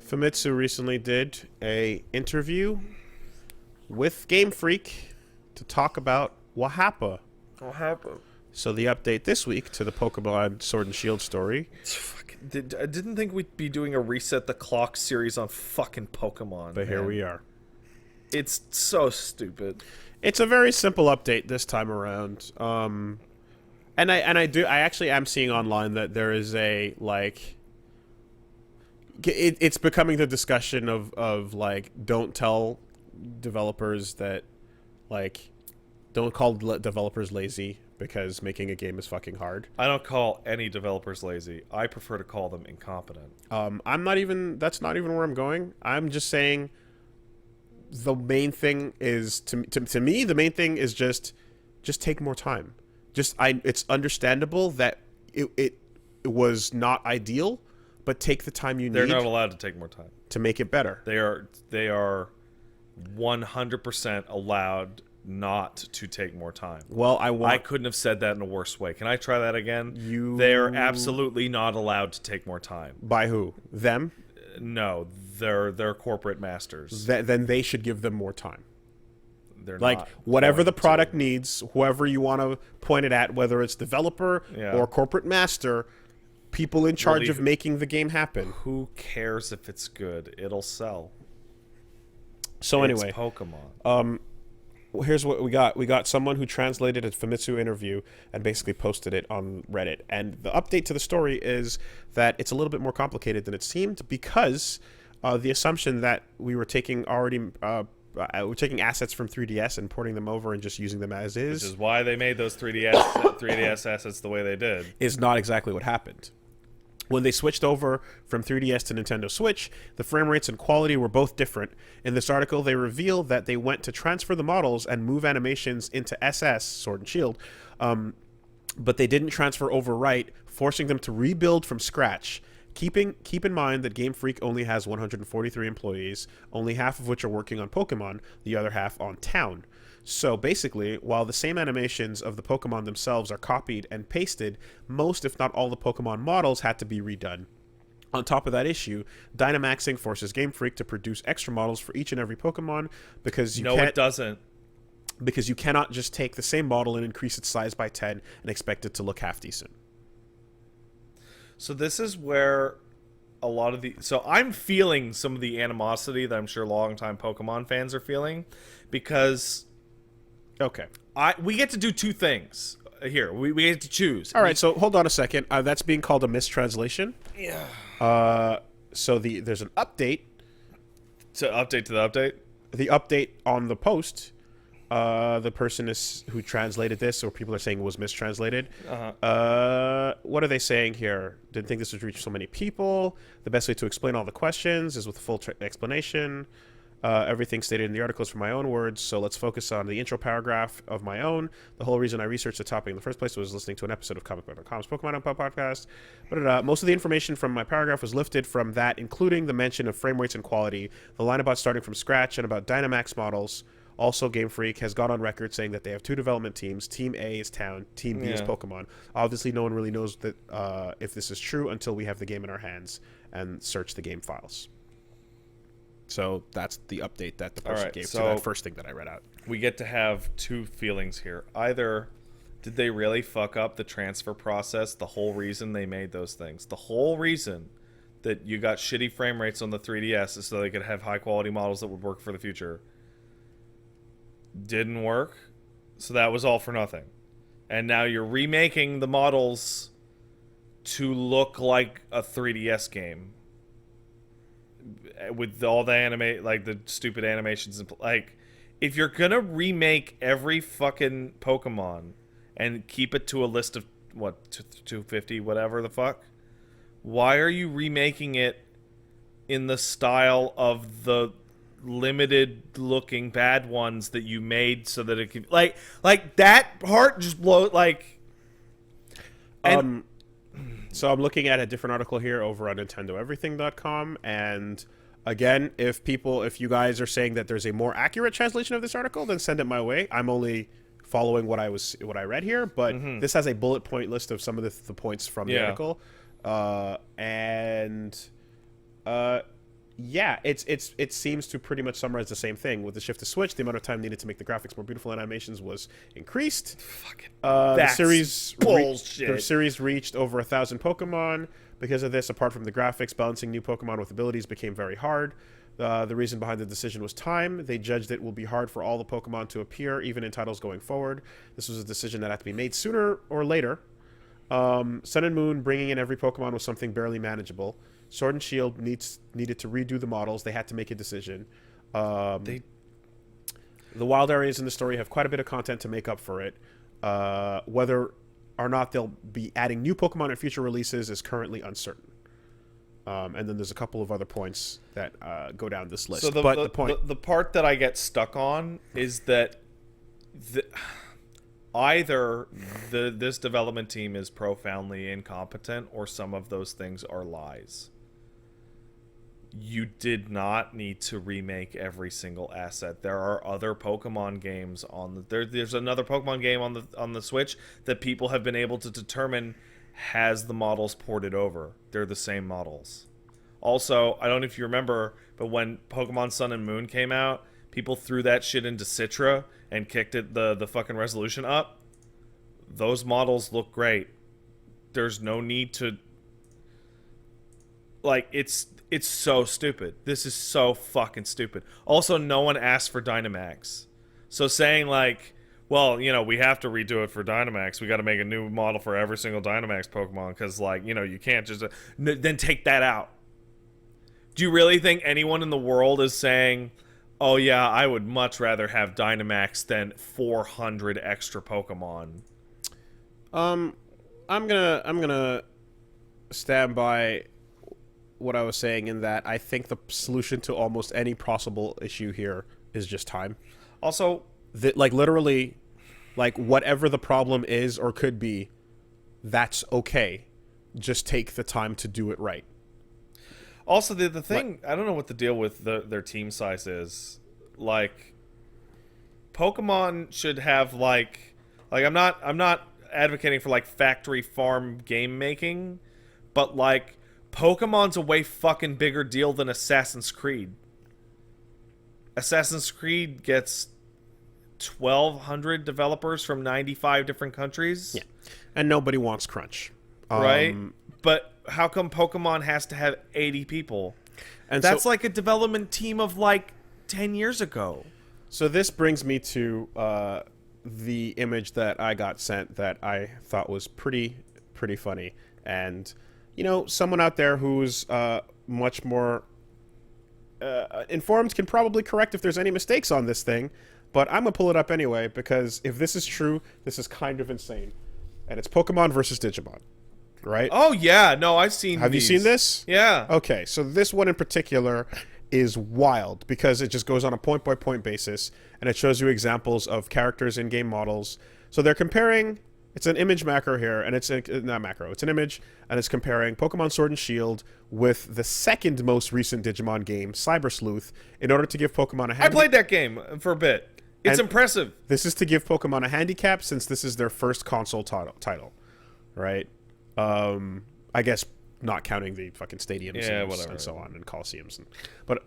Famitsu recently did a interview with Game Freak to talk about Wahapa. What happened? So the update this week to the Pokemon Sword and Shield story. I didn't think we'd be doing a Reset the Clock series on fucking Pokemon. But here we are. It's so stupid. It's a very simple update this time around. And I actually am seeing online that there is a it's becoming the discussion of don't tell developers that don't call developers lazy because making a game is fucking hard. I don't call any developers lazy. I prefer to call them incompetent. That's not even where I'm going. I'm just saying the main thing is to me the main thing is just take more time. It's understandable that it was not ideal, but take the time you need. They're not allowed to take more time to make it better. They are 100% allowed not to take more time. Well, I couldn't have said that in a worse way. Can I try that again? They're absolutely not allowed to take more time. By who? Them? No, they're corporate masters. Then they should give them more time. They're like not whatever the product needs, whoever you want to point it at, whether it's developer or corporate master, people in charge of making the game happen. Who cares if it's good? It'll sell. So anyway, it's Pokemon. Here's what we got. We got someone who translated a Famitsu interview and basically posted it on Reddit. And the update to the story is that it's a little bit more complicated than it seemed because the assumption that we were taking we're taking assets from 3DS and porting them over and just using them as is. Which is why they made those 3DS assets the way they did. Is not exactly what happened. When they switched over from 3DS to Nintendo Switch, the frame rates and quality were both different. In this article, they reveal that they went to transfer the models and move animations into SS, Sword and Shield, but they didn't transfer over right, forcing them to rebuild from scratch. Keep in mind that Game Freak only has 143 employees, only half of which are working on Pokemon, the other half on Town. So basically, while the same animations of the Pokemon themselves are copied and pasted, most if not all the Pokemon models had to be redone. On top of that issue, Dynamaxing forces Game Freak to produce extra models for each and every Pokemon because it doesn't. Because you cannot just take the same model and increase its size by 10 and expect it to look half decent. So this is where a lot of so I'm feeling some of the animosity that I'm sure longtime Pokemon fans are feeling because we get to do two things here. We get to choose. All right, so hold on a second. That's being called a mistranslation. Yeah. So there's an update. So update to the update? The update on the post, the person who translated this, or people are saying was mistranslated. What are they saying here? Didn't think this would reach so many people. The best way to explain all the questions is with a full explanation. Everything stated in the article is from my own words, so let's focus on the intro paragraph of my own. The whole reason I researched the topic in the first place was listening to an episode of ComicBook.com's Pokemon podcast. But most of the information from my paragraph was lifted from that, including the mention of frame rates and quality, the line about starting from scratch, and about Dynamax models. Also, Game Freak has gone on record saying that they have two development teams. Team A is Town, Team B is Pokemon. Obviously, no one really knows that if this is true until we have the game in our hands and search the game files. So that's the update that the person gave to that first thing that I read out. We get to have two feelings here. Either did they really fuck up the transfer process, the whole reason they made those things? The whole reason that you got shitty frame rates on the 3DS is so they could have high-quality models that would work for the future. Didn't work, so that was all for nothing. And now you're remaking the models to look like a 3DS game. With all the the stupid animations and if you're gonna remake every fucking Pokemon and keep it to a list of 250 whatever the fuck, why are you remaking it in the style of the limited looking bad ones that you made so that it could like that part just blow So I'm looking at a different article here over on NintendoEverything.com, and again, if you guys are saying that there's a more accurate translation of this article, then send it my way. I'm only following what I read here, but this has a bullet point list of some of the points from the article, and Yeah, it seems to pretty much summarize the same thing. With the shift to Switch, the amount of time needed to make the graphics more beautiful and animations was increased. Fucking The series bullshit. the series reached over 1,000 Pokemon. Because of this, apart from the graphics, balancing new Pokemon with abilities became very hard. The reason behind the decision was time. They judged it will be hard for all the Pokemon to appear, even in titles going forward. This was a decision that had to be made sooner or later. Sun and Moon, bringing in every Pokemon was something barely manageable. Sword and Shield needed to redo the models. They had to make a decision. The wild areas in the story have quite a bit of content to make up for it. Whether or not they'll be adding new Pokemon in future releases is currently uncertain. And then there's a couple of other points that go down this list. So the part that I get stuck on is that either this development team is profoundly incompetent, or some of those things are lies. You did not need to remake every single asset. There are other Pokemon games on there's another Pokemon game on the Switch that people have been able to determine has the models ported over. They're the same models. Also, I don't know if you remember, but when Pokemon Sun and Moon came out, people threw that shit into Citra and kicked the fucking resolution up. Those models look great. There's no need to, like, it's so stupid. This is so fucking stupid. Also, no one asked for Dynamax. So saying, like, well, you know, we have to redo it for Dynamax. We got to make a new model for every single Dynamax Pokemon because, like, you know, you can't just... then take that out. Do you really think anyone in the world is saying, oh, yeah, I would much rather have Dynamax than 400 extra Pokemon? I'm gonna stand by what I was saying in that I think the solution to almost any possible issue here is just time. Also, like, literally, like, whatever the problem is or could be, that's okay. Just take the time to do it right. Also, the thing, I don't know what the deal with their team size is. Like, Pokemon should have, like I'm not advocating for, like, factory farm game making, but, like, Pokemon's a way fucking bigger deal than Assassin's Creed. Assassin's Creed gets 1,200 developers from 95 different countries. Yeah, and nobody wants crunch. Right? But how come Pokemon has to have 80 people? And that's like a development team of, like, 10 years ago. So this brings me to the image that I got sent that I thought was pretty funny. And, you know, someone out there who's much more informed can probably correct if there's any mistakes on this thing. But I'm going to pull it up anyway, because if this is true, this is kind of insane. And it's Pokemon versus Digimon, right? Oh, yeah. No, I've seen Have these. you seen this? Yeah. Okay, so this one in particular is wild because it just goes on a point-by-point basis, and it shows you examples of characters in game models. So they're comparing... It's an image macro here, and it's not macro. It's an image, and it's comparing Pokemon Sword and Shield with the second most recent Digimon game, Cyber Sleuth, in order to give Pokemon a I played that game for a bit. It's impressive. This is to give Pokemon a handicap since this is their first console title, right? I guess not counting the fucking stadiums and so on and Coliseums. But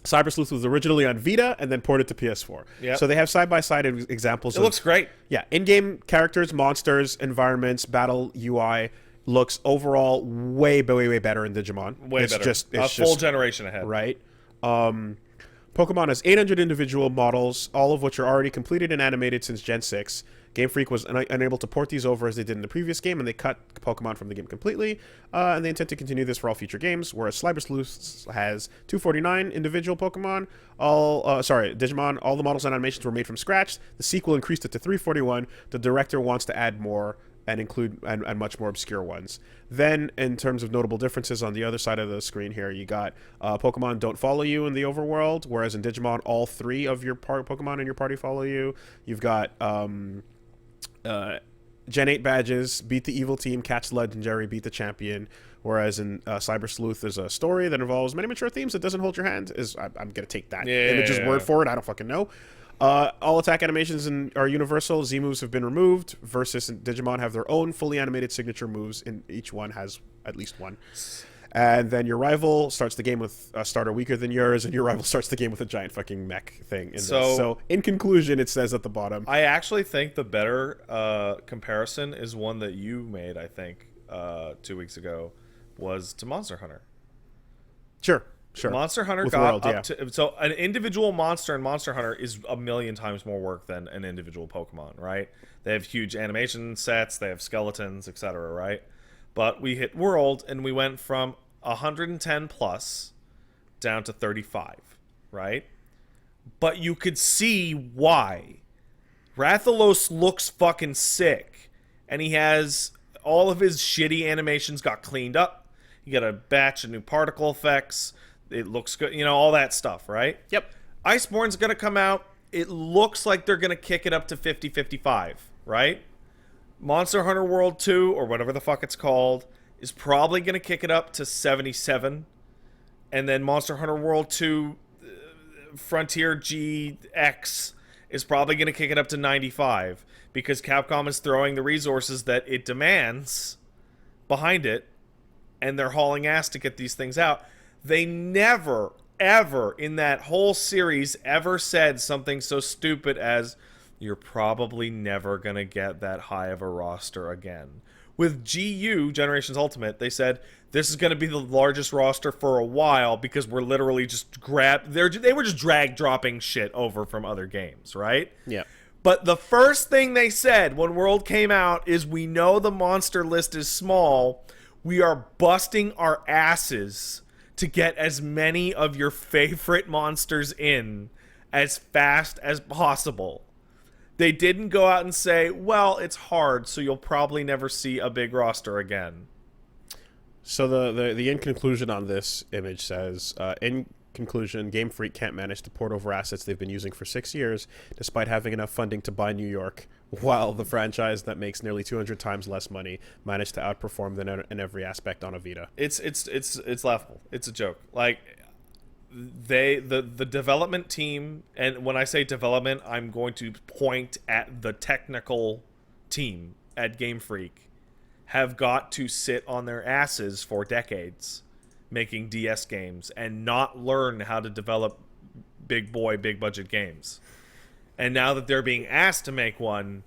Cyber Sleuth was originally on Vita and then ported to PS4. Yep. So they have side-by-side examples. It looks great. Yeah, in-game characters, monsters, environments, battle UI looks overall way better in Digimon. Way better. It's a full generation ahead. Right. Pokemon has 800 individual models, all of which are already completed and animated since Gen 6. Game Freak was unable to port these over as they did in the previous game, and they cut Pokemon from the game completely, and they intend to continue this for all future games, whereas Cyber Sleuth has 249 individual Pokemon, Digimon, all the models and animations were made from scratch. The sequel increased it to 341. The director wants to add more and include and much more obscure ones. Then, in terms of notable differences on the other side of the screen here, you got Pokemon don't follow you in the overworld, whereas in Digimon, all three of your Pokemon in your party follow you. You've got Gen 8 badges, beat the evil team, catch the legendary, beat the champion. Whereas in Cyber Sleuth, there's a story that involves many mature themes that doesn't hold your hand. I'm going to take that image's word for it. I don't fucking know. All attack animations are universal. Z moves have been removed. Versus and Digimon have their own fully animated signature moves, and each one has at least one. And then your rival starts the game with a starter weaker than yours, and your rival starts the game with a giant fucking mech thing. So in conclusion, it says at the bottom. I actually think the better comparison is one that you made, I think, 2 weeks ago, was to Monster Hunter. Sure. Monster Hunter With got World, up to... So an individual monster in Monster Hunter is a million times more work than an individual Pokemon, right? They have huge animation sets, they have skeletons, etc., right? But we hit World, and we went from 110 plus down to 35, right? But you could see why. Rathalos looks fucking sick, and he has all of his shitty animations got cleaned up. You got a batch of new particle effects. It looks good, you know, all that stuff, right? Yep. Iceborne's going to come out. It looks like they're going to kick it up to 50-55, right? Monster Hunter World 2, or whatever the fuck it's called, is probably going to kick it up to 77. And then Monster Hunter World 2 Frontier GX is probably going to kick it up to 95, because Capcom is throwing the resources that it demands behind it, and they're hauling ass to get these things out. They never, ever in that whole series ever said something so stupid as, you're probably never going to get that high of a roster again. With GU, Generations Ultimate, they said, this is going to be the largest roster for a while because we're literally just they were just drag dropping shit over from other games, right? Yeah. But the first thing they said when World came out is, we know the monster list is small. We are busting our asses to get as many of your favorite monsters in as fast as possible. They didn't go out and say, well, it's hard, so you'll probably never see a big roster again. So the in conclusion on this image says, in conclusion, Game Freak can't manage to port over assets they've been using for 6 years, despite having enough funding to buy New York, while the franchise that makes nearly 200 times less money managed to outperform them in every aspect on a Vita. It's laughable. It's a joke. Like, the development team, and when I say development, I'm going to point at the technical team at Game Freak, have got to sit on their asses for decades making DS games and not learn how to develop big budget games. And now that they're being asked to make one,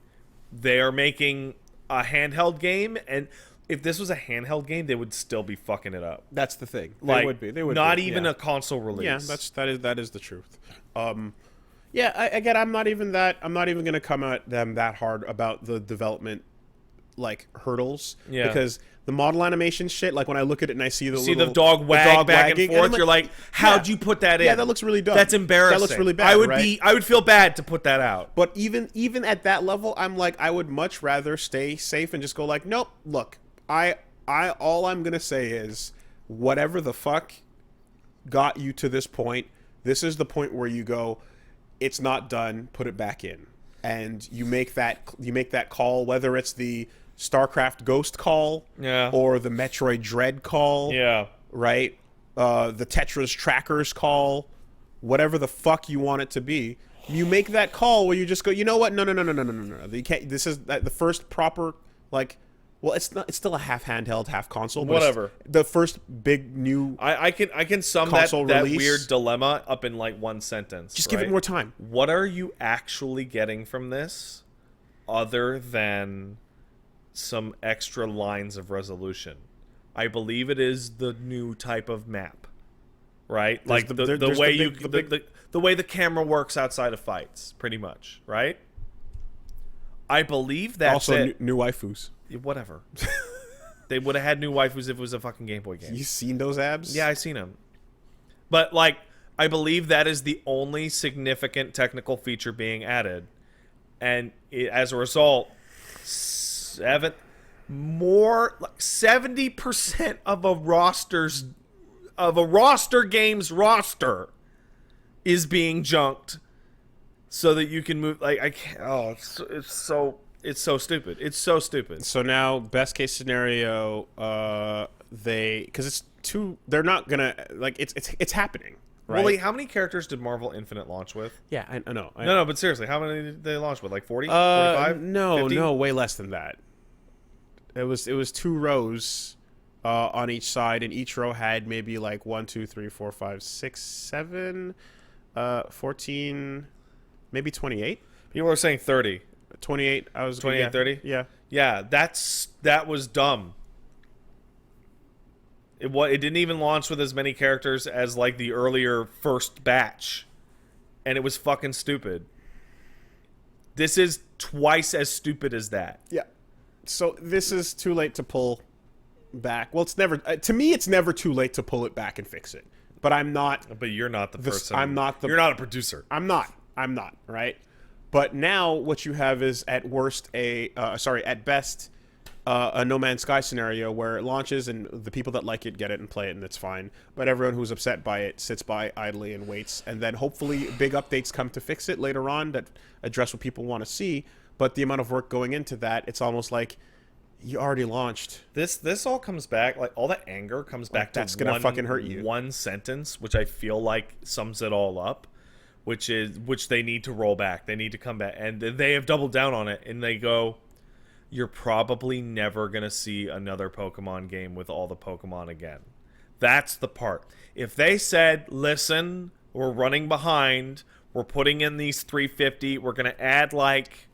they are making a handheld game, and if this was a handheld game, they would still be fucking it up. That's the thing. Like, They would not be. even Yeah. a console release. Yeah, that is the truth. Again, I'm not even gonna come at them that hard about the development like hurdles. Yeah. Because the model animation shit, like when I look at it and I see the dog back wagging, and forth, I'm you're like, how'd you put that in? Yeah, that looks really dumb. That's embarrassing. That looks really bad. I would feel bad to put that out. But even at that level, I'm like, I would much rather stay safe and just go like, nope. Look, all I'm gonna say is, whatever the fuck got you to this point, this is the point where you go, it's not done, put it back in, and you make that call, whether it's the StarCraft Ghost call, or the Metroid Dread call, right, the Tetris Trackers call, whatever the fuck you want it to be. You make that call where you just go, you know what? No. You can't, this is the first proper, like, well, it's still a half handheld, half console. But whatever. The first big new I can sum that weird dilemma up in like one sentence. Just give it more time. What are you actually getting from this, other than some extra lines of resolution? I believe it is the new type of map, right? Like the way the camera works outside of fights, pretty much, right? I believe that's also it. New waifus. Whatever. They would have had new waifus if it was a fucking Game Boy game. You seen those abs? Yeah, I seen them. But like, I believe that is the only significant technical feature being added, and as a result, 70% of a roster game's roster is being junked, so that you can move. Like, I can't. Oh, it's so stupid. It's so stupid. So now, best case scenario, because it's too. They're not gonna like. It's happening. Right? Woolie, how many characters did Marvel Infinite launch with? Yeah, I know. No, but seriously, how many did they launch with? Like 40? 45? No, 50? no, way less than that. It was 2 rows on each side, and each row had maybe like 1, 2, 3, 4, 5, 6, 7, 14, maybe 28. People are saying 30. 28. I was 28, 30? Yeah. Yeah, that was dumb. It didn't even launch with as many characters as like the earlier first batch. And it was fucking stupid. This is twice as stupid as that. Yeah. So this is too late to pull back. Well, it's never to me it's never too late to pull it back and fix it. But I'm not But you're not the person. I'm not the You're not a producer. I'm not, right? But now what you have is at best a No Man's Sky scenario where it launches and the people that like it get it and play it and it's fine. But everyone who's upset by it sits by idly and waits. And then hopefully big updates come to fix it later on that address what people want to see. But the amount of work going into that, it's almost like you already launched. This all comes back, like all that anger comes back to that's gonna fucking hurt you. One sentence, which I feel like sums it all up, which they need to roll back. They need to come back. And they have doubled down on it. And they go, you're probably never going to see another Pokemon game with all the Pokemon again. That's the part. If they said, listen, we're running behind, we're putting in these 350, we're going to add like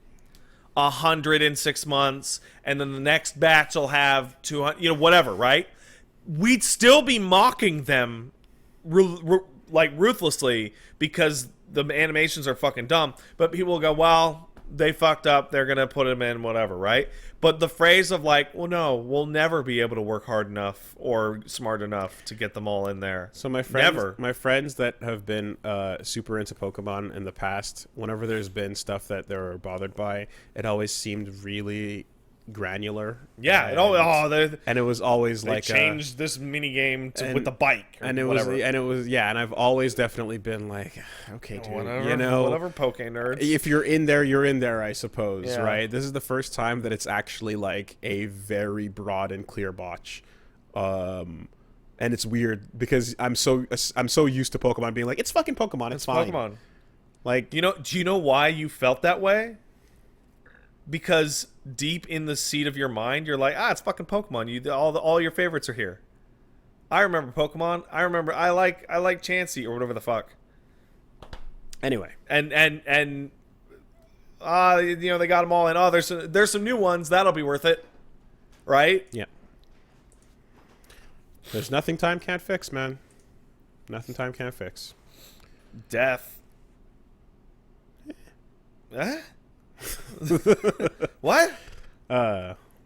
100 in 6 months, and then the next batch will have 200, whatever, right? We'd still be mocking them like ruthlessly because the animations are fucking dumb, but people will go, well, they fucked up, they're gonna put them in whatever, right? But the phrase of like, well, no, we'll never be able to work hard enough or smart enough to get them all in there. So my friends that have been super into Pokemon in the past, whenever there's been stuff that they're bothered by, it always seemed really granular. Yeah, and it was always they like changed this mini game with the bike, and it whatever. and I've always definitely been like, okay, dude, whatever, Poke nerds. If you're in there, you're in there, I suppose, Yeah. right? This is the first time that it's actually like a very broad and clear botch, and it's weird because I'm so used to Pokemon being like, it's fucking Pokemon, it's fine. Pokemon. Like, do you know why you felt that way? Because deep in the seat of your mind, you're like, it's fucking Pokemon. All your favorites are here. I remember Pokemon. I like Chansey or whatever the fuck. Anyway, and they got them all in. Oh, there's some new ones that'll be worth it, right? Yeah. There's nothing time can't fix, man. Nothing time can't fix. Death. Huh? What?